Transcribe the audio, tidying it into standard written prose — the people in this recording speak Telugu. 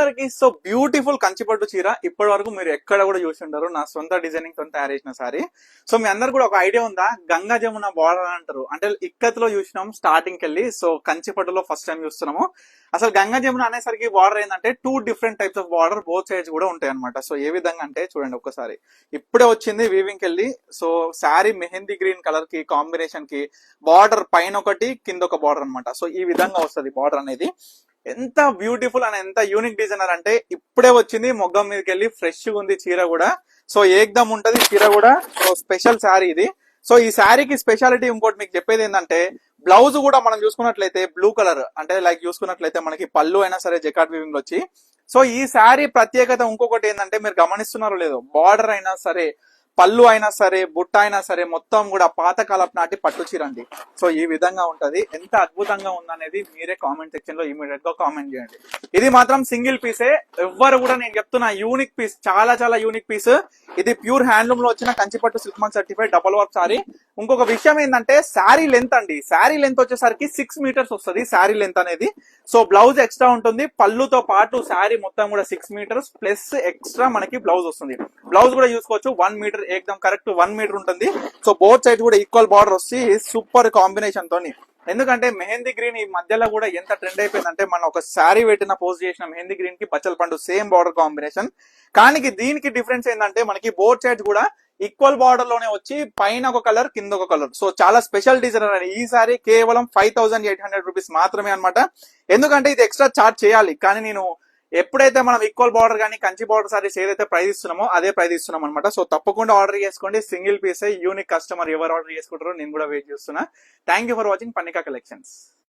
అందరికి సో బ్యూటిఫుల్ కంచిపట్టు చీర ఇప్పటి వరకు మీరు ఎక్కడ కూడా చూసి ఉండరు. నా సొంత డిజైనింగ్ తో తయారు చేసిన సారీ. సో మీ అందరు కూడా ఒక ఐడియా ఉందా, గంగా జమున బార్డర్ అంటారు. అంటే ఇక్కత్లో చూసినాం స్టార్టింగ్ కెళ్ళి, సో కంచిపట్టులో ఫస్ట్ టైం చూస్తున్నాము. అసలు గంగా జమున అనేసరికి బార్డర్ ఏంటంటే 2 different types of border both sides కూడా ఉంటాయి అనమాట. సో ఏ విధంగా అంటే చూడండి ఒక్కసారి, ఇప్పుడే వచ్చింది వీవింగ్ కెళ్ళి. So sari mehndi green colour కి కాంబినేషన్ కి బార్డర్ పైన ఒకటి కింద ఒక బార్డర్ అనమాట. సో ఈ విధంగా వస్తుంది బార్డర్ అనేది. ఎంత బ్యూటిఫుల్ అండ్ ఎంత యూనిక్ డిజైనర్ అంటే ఇప్పుడే వచ్చింది మొగ్గం మీదకి వెళ్ళి, ఫ్రెష్ గా ఉంది చీర కూడా. సో ఏకదమ్ ఉంటది చీర కూడా. సో స్పెషల్ శారీ ఇది. సో ఈ శారీకి స్పెషాలిటీ ఇంకోటి మీకు చెప్పేది ఏంటంటే, బ్లౌజ్ కూడా మనం చూసుకున్నట్లయితే బ్లూ కలర్, అంటే లైక్ చూసుకున్నట్లయితే మనకి పళ్ళు అయినా సరే జకాట్ వీవింగ్ వచ్చి. సో ఈ శారీ ప్రత్యేకత ఇంకొకటి ఏంటంటే, మీరు గమనిస్తున్నారో లేదో, బార్డర్ అయినా సరే, పళ్ళు అయినా సరే, బుట్ట అయినా సరే, మొత్తం కూడా పాతకాలపు నాటి పట్టు చీర అండి. సో ఈ విధంగా ఉంటది. ఎంత అద్భుతంగా ఉందనేది మీరే కామెంట్ సెక్షన్ లో ఇమీడియట్ గా కామెంట్ చేయండి. ఇది మాత్రం సింగిల్ పీసే, ఎవ్వరు కూడా నేను చెప్తున్నా యూనిక్ పీస్, చాలా చాలా యూనిక్ పీస్. ఇది ప్యూర్ హ్యాండ్లూమ్ లో వచ్చిన కంచిపట్టు silk mark certified double work sari. ఇంకొక విషయం ఏంటంటే, శారీ లెంత్ అండి, శారీ లెంత్ వచ్చేసరికి 6 మీటర్స్ వస్తుంది శారీ లెంత్ అనేది. సో బ్లౌజ్ ఎక్స్ట్రా ఉంటుంది, పళ్ళుతో పాటు శారీ మొత్తం కూడా 6 మీటర్స్ ప్లస్ ఎక్స్ట్రా మనకి బ్లౌజ్ వస్తుంది. బ్లౌజ్ కూడా చూసుకోవచ్చు 1 మీటర్, ఏకదం కరెక్ట్ 1 మీటర్ ఉంటుంది. సో బోత్ సైడ్ కూడా ఈక్వల్ బార్డర్ వచ్చి సూపర్ కాంబినేషన్ తోని. ఎందుకంటే మెహందీ గ్రీన్ ఈ మధ్యలో కూడా ఎంత ట్రెండ్ అయిపోయిందంటే, మనం ఒక శారీ పెట్టిన పోస్ట్ చేసిన మెహందీ గ్రీన్ కి బచ్చల పండు సేమ్ బార్డర్ కాంబినేషన్. కానీ దీనికి డిఫరెన్స్ ఏంటంటే, మనకి బోత్ సైడ్స్ కూడా ఈక్వల్ బార్డర్ లోనే వచ్చి పైన ఒక కలర్ కింద ఒక కలర్. సో చాలా స్పెషల్ డిజైనర్ అని. ఈ సారీ కేవలం 5800 రూపీస్ మాత్రమే అనమాట. ఎందుకంటే ఇది ఎక్స్ట్రా చార్జ్ చేయాలి, కానీ నేను ఎప్పుడైతే మనం ఈక్వల్ బార్డర్ కానీ కంచి బార్డర్ సారీస్ ఏదైతే ప్రైస్ ఇస్తున్నామో అదే ప్రైస్ ఇస్తున్నాం అనమాట. సో తప్పకుండా ఆర్డర్ చేసుకోండి. సింగిల్ పీసే, యూనిక్ కస్టమర్ ఎవరు ఆర్డర్ చేసుకుంటారో నేను కూడా వెయిట్ చేస్తున్నా. థ్యాంక్ యూ ఫర్ వాచింగ్ పన్నికా కలెక్షన్స్.